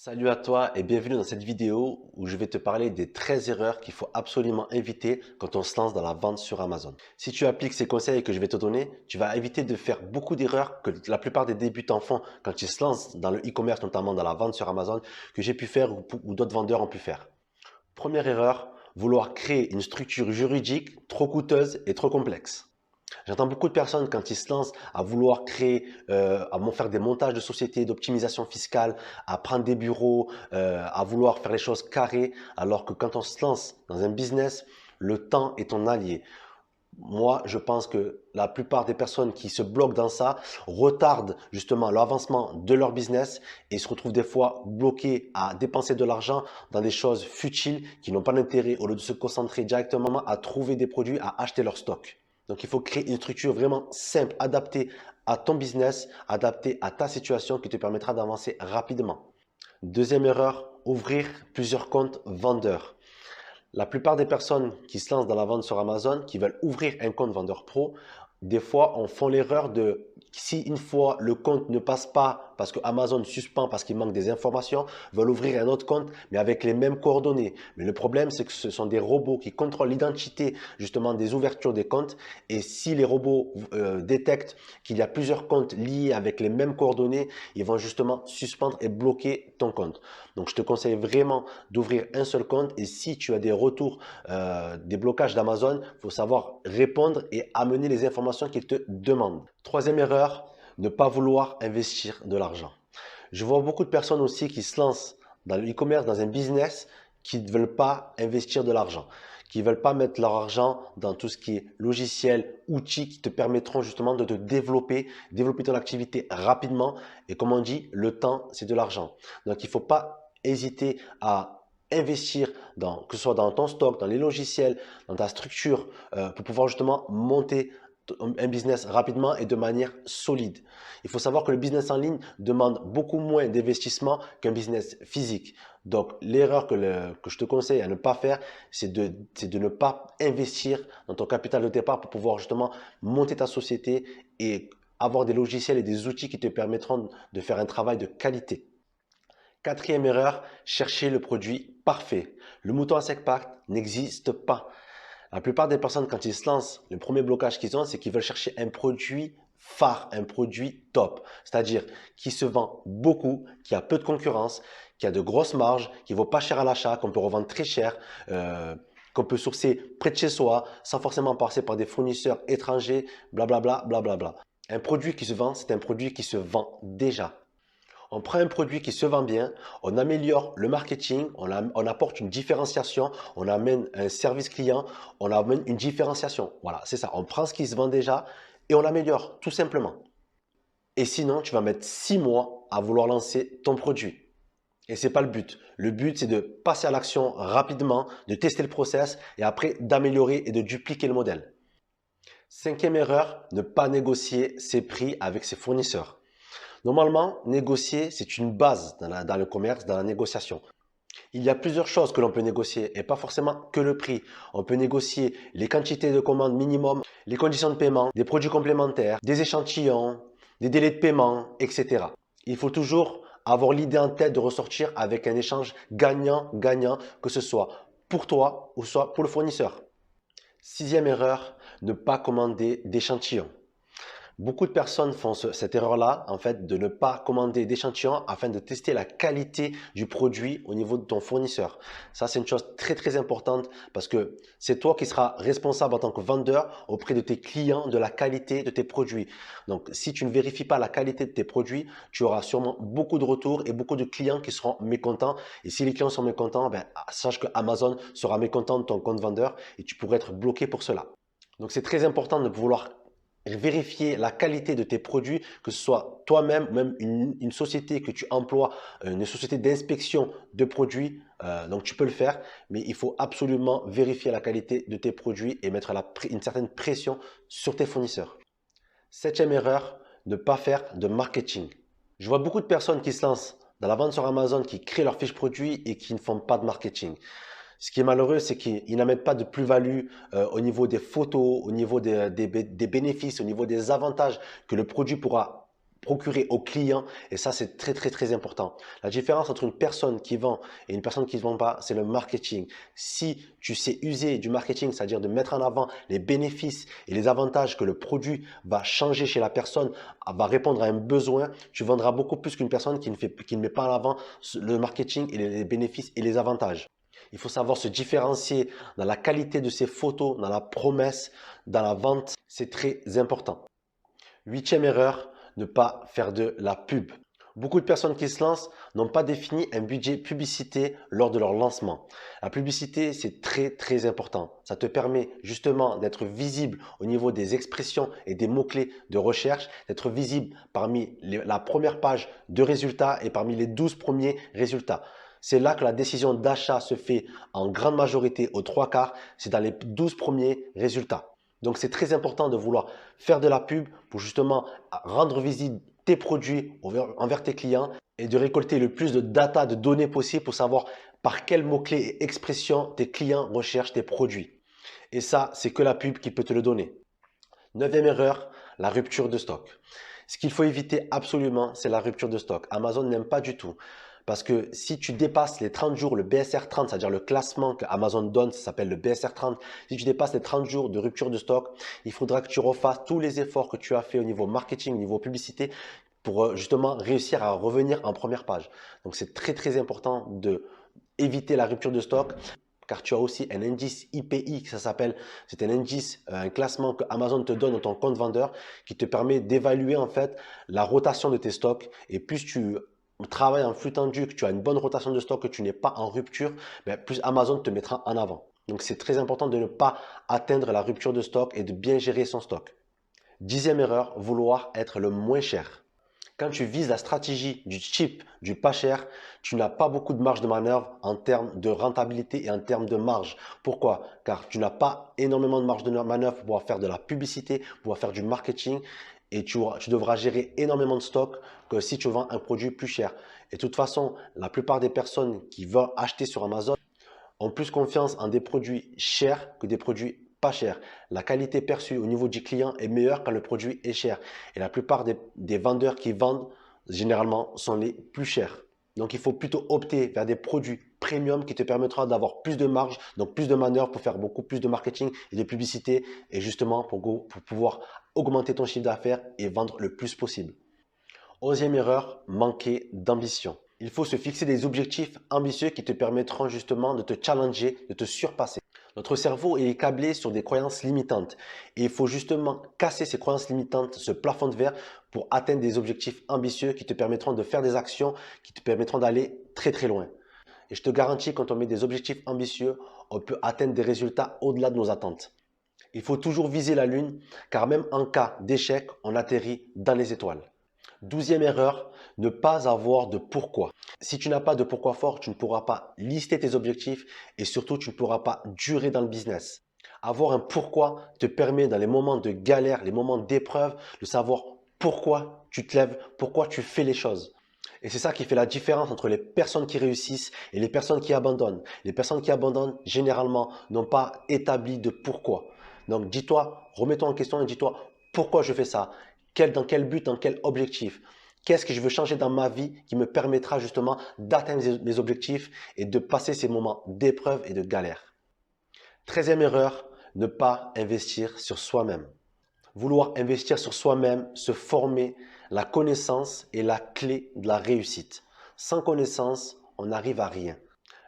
Salut à toi et bienvenue dans cette vidéo où je vais te parler des 13 erreurs qu'il faut absolument éviter quand on se lance dans la vente sur Amazon. Si tu appliques ces conseils que je vais te donner, tu vas éviter de faire beaucoup d'erreurs que la plupart des débutants font quand ils se lancent dans le e-commerce, notamment dans la vente sur Amazon, que j'ai pu faire ou d'autres vendeurs ont pu faire. Première erreur, vouloir créer une structure juridique trop coûteuse et trop complexe. J'entends beaucoup de personnes quand ils se lancent à vouloir créer, faire des montages de sociétés, d'optimisation fiscale, à prendre des bureaux, à vouloir faire les choses carrées, alors que quand on se lance dans un business, le temps est ton allié. Moi, je pense que la plupart des personnes qui se bloquent dans ça retardent justement l'avancement de leur business et se retrouvent des fois bloqués à dépenser de l'argent dans des choses futiles qui n'ont pas d'intérêt au lieu de se concentrer directement à trouver des produits, à acheter leur stock. Donc, il faut créer une structure vraiment simple, adaptée à ton business, adaptée à ta situation qui te permettra d'avancer rapidement. Deuxième erreur, ouvrir plusieurs comptes vendeurs. La plupart des personnes qui se lancent dans la vente sur Amazon, qui veulent ouvrir un compte vendeur pro, des fois, on font l'erreur de, si une fois le compte ne passe pas parce que Amazon suspend parce qu'il manque des informations, veulent ouvrir un autre compte, mais avec les mêmes coordonnées. Mais le problème, c'est que ce sont des robots qui contrôlent l'identité justement des ouvertures des comptes. Et si les robots détectent qu'il y a plusieurs comptes liés avec les mêmes coordonnées, ils vont justement suspendre et bloquer ton compte. Donc, je te conseille vraiment d'ouvrir un seul compte. Et si tu as des retours, des blocages d'Amazon, il faut savoir répondre et amener les informations qu'ils te demandent. Troisième erreur, ne pas vouloir investir de l'argent. Je vois beaucoup de personnes aussi qui se lancent dans le e-commerce, dans un business, qui ne veulent pas investir de l'argent, qui ne veulent pas mettre leur argent dans tout ce qui est logiciel, outils qui te permettront justement de te développer ton activité rapidement. Et comme on dit, le temps, c'est de l'argent. Donc, il ne faut pas hésiter à investir que ce soit dans ton stock, dans les logiciels, dans ta structure, pour pouvoir justement monter un business rapidement et de manière solide. Il faut savoir que le business en ligne demande beaucoup moins d'investissement qu'un business physique. Donc, l'erreur que je te conseille à ne pas faire, c'est de ne pas investir dans ton capital de départ pour pouvoir justement monter ta société et avoir des logiciels et des outils qui te permettront de faire un travail de qualité. Quatrième erreur, chercher le produit parfait. Le mouton à cinq pattes n'existe pas. La plupart des personnes, quand ils se lancent, le premier blocage qu'ils ont, c'est qu'ils veulent chercher un produit phare, un produit top. C'est-à-dire qui se vend beaucoup, qui a peu de concurrence, qui a de grosses marges, qui ne vaut pas cher à l'achat, qu'on peut revendre très cher, qu'on peut sourcer près de chez soi, sans forcément passer par des fournisseurs étrangers, blablabla, blablabla. Un produit qui se vend, c'est un produit qui se vend déjà. On prend un produit qui se vend bien, on améliore le marketing, on apporte une différenciation, on amène un service client, on amène une différenciation. Voilà, c'est ça. On prend ce qui se vend déjà et on l'améliore, tout simplement. Et sinon, tu vas mettre 6 mois à vouloir lancer ton produit. Et ce n'est pas le but. Le but, c'est de passer à l'action rapidement, de tester le process et après d'améliorer et de dupliquer le modèle. Cinquième erreur, ne pas négocier ses prix avec ses fournisseurs. Normalement, négocier, c'est une base dans le commerce, dans la négociation. Il y a plusieurs choses que l'on peut négocier et pas forcément que le prix. On peut négocier les quantités de commandes minimum, les conditions de paiement, des produits complémentaires, des échantillons, des délais de paiement, etc. Il faut toujours avoir l'idée en tête de ressortir avec un échange gagnant-gagnant, que ce soit pour toi ou soit pour le fournisseur. Sixième erreur, ne pas commander d'échantillons. Beaucoup de personnes font cette erreur-là, en fait, de ne pas commander d'échantillons afin de tester la qualité du produit au niveau de ton fournisseur. Ça, c'est une chose très, très importante parce que c'est toi qui seras responsable en tant que vendeur auprès de tes clients de la qualité de tes produits. Donc, si tu ne vérifies pas la qualité de tes produits, tu auras sûrement beaucoup de retours et beaucoup de clients qui seront mécontents. Et si les clients sont mécontents, ben, sache que Amazon sera mécontent de ton compte vendeur et tu pourrais être bloqué pour cela. Donc, c'est très important de vouloir vérifier la qualité de tes produits, que ce soit toi-même, même une société que tu emploies, une société d'inspection de produits, donc tu peux le faire, mais il faut absolument vérifier la qualité de tes produits et mettre une certaine pression sur tes fournisseurs. Septième erreur, ne pas faire de marketing. Je vois beaucoup de personnes qui se lancent dans la vente sur Amazon, qui créent leurs fiches produits et qui ne font pas de marketing. Ce qui est malheureux, c'est qu'ils n'amènent pas de plus-value au niveau des photos, au niveau des bénéfices, au niveau des avantages que le produit pourra procurer au client et ça c'est très important. La différence entre une personne qui vend et une personne qui ne vend pas, c'est le marketing. Si tu sais user du marketing, c'est-à-dire de mettre en avant les bénéfices et les avantages que le produit va changer chez la personne, va répondre à un besoin, tu vendras beaucoup plus qu'une personne qui ne met pas en avant le marketing et les bénéfices et les avantages. Il faut savoir se différencier dans la qualité de ses photos, dans la promesse, dans la vente. C'est très important. Huitième erreur, ne pas faire de la pub. Beaucoup de personnes qui se lancent n'ont pas défini un budget publicité lors de leur lancement. La publicité, c'est très important. Ça te permet justement d'être visible au niveau des expressions et des mots-clés de recherche, d'être visible parmi la première page de résultats et parmi les 12 premiers résultats. C'est là que la décision d'achat se fait en grande majorité, aux 3/4, c'est dans les 12 premiers résultats. Donc, c'est très important de vouloir faire de la pub pour justement rendre visible tes produits envers tes clients et de récolter le plus de data, de données possibles pour savoir par quels mots-clés et expressions tes clients recherchent tes produits. Et ça, c'est que la pub qui peut te le donner. Neuvième erreur, la rupture de stock. Ce qu'il faut éviter absolument, c'est la rupture de stock. Amazon n'aime pas du tout. Parce que si tu dépasses les 30 jours, le BSR 30, c'est-à-dire le classement qu'Amazon donne, ça s'appelle le BSR 30. Si tu dépasses les 30 jours de rupture de stock, il faudra que tu refasses tous les efforts que tu as fait au niveau marketing, au niveau publicité, pour justement réussir à revenir en première page. Donc, c'est très important de éviter la rupture de stock. Car tu as aussi un indice IPI, ça s'appelle, c'est un indice, un classement que Amazon te donne dans ton compte vendeur qui te permet d'évaluer en fait la rotation de tes stocks. Et plus tu travailles en flux tendu, que tu as une bonne rotation de stock, que tu n'es pas en rupture, plus Amazon te mettra en avant. Donc c'est très important de ne pas atteindre la rupture de stock et de bien gérer son stock. Dixième erreur, vouloir être le moins cher. Quand tu vises la stratégie du cheap, du pas cher, tu n'as pas beaucoup de marge de manœuvre en termes de rentabilité et en termes de marge. Pourquoi? Car tu n'as pas énormément de marge de manœuvre pour pouvoir faire de la publicité, pour pouvoir faire du marketing et tu devras gérer énormément de stock que si tu vends un produit plus cher. Et de toute façon, la plupart des personnes qui veulent acheter sur Amazon ont plus confiance en des produits chers que des produits pas chers. La qualité perçue au niveau du client est meilleure quand le produit est cher. Et la plupart des vendeurs qui vendent, généralement, sont les plus chers. Donc, il faut plutôt opter vers des produits premium qui te permettra d'avoir plus de marge, donc plus de manœuvre pour faire beaucoup plus de marketing et de publicité et justement pour pouvoir augmenter ton chiffre d'affaires et vendre le plus possible. Onzième erreur, manquer d'ambition. Il faut se fixer des objectifs ambitieux qui te permettront justement de te challenger, de te surpasser. Notre cerveau est câblé sur des croyances limitantes et il faut justement casser ces croyances limitantes, ce plafond de verre pour atteindre des objectifs ambitieux qui te permettront de faire des actions qui te permettront d'aller très loin. Et je te garantis, quand on met des objectifs ambitieux, on peut atteindre des résultats au-delà de nos attentes. Il faut toujours viser la lune car même en cas d'échec, on atterrit dans les étoiles. Douzième erreur, ne pas avoir de pourquoi. Si tu n'as pas de pourquoi fort, tu ne pourras pas lister tes objectifs et surtout, tu ne pourras pas durer dans le business. Avoir un pourquoi te permet dans les moments de galère, les moments d'épreuve, de savoir pourquoi tu te lèves, pourquoi tu fais les choses. Et c'est ça qui fait la différence entre les personnes qui réussissent et les personnes qui abandonnent. Les personnes qui abandonnent, généralement, n'ont pas établi de pourquoi. Donc, dis-toi, remets-toi en question et dis-toi pourquoi je fais ça. Dans quel but, dans quel objectif? Qu'est-ce que je veux changer dans ma vie qui me permettra justement d'atteindre mes objectifs et de passer ces moments d'épreuve et de galère? Treizième erreur, ne pas investir sur soi-même. Vouloir investir sur soi-même, se former, la connaissance est la clé de la réussite. Sans connaissance, on n'arrive à rien.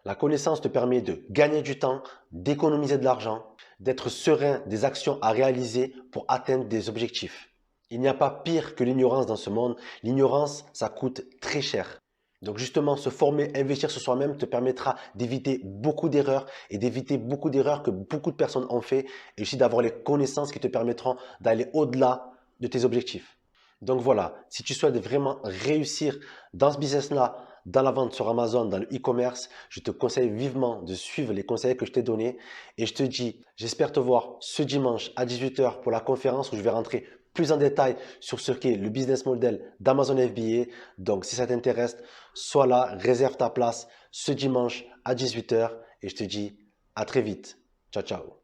La connaissance te permet de gagner du temps, d'économiser de l'argent, d'être serein des actions à réaliser pour atteindre des objectifs. Il n'y a pas pire que l'ignorance dans ce monde. L'ignorance, ça coûte très cher. Donc justement, se former, investir sur soi-même te permettra d'éviter beaucoup d'erreurs et d'éviter beaucoup d'erreurs que beaucoup de personnes ont fait et aussi d'avoir les connaissances qui te permettront d'aller au-delà de tes objectifs. Donc voilà, si tu souhaites vraiment réussir dans ce business-là, dans la vente sur Amazon, dans le e-commerce, je te conseille vivement de suivre les conseils que je t'ai donnés et je te dis, j'espère te voir ce dimanche à 18 h pour la conférence où je vais rentrer plus en détail sur ce qu'est le business model d'Amazon FBA. Donc, si ça t'intéresse, sois là, réserve ta place ce dimanche à 18 h et je te dis à très vite. Ciao, ciao.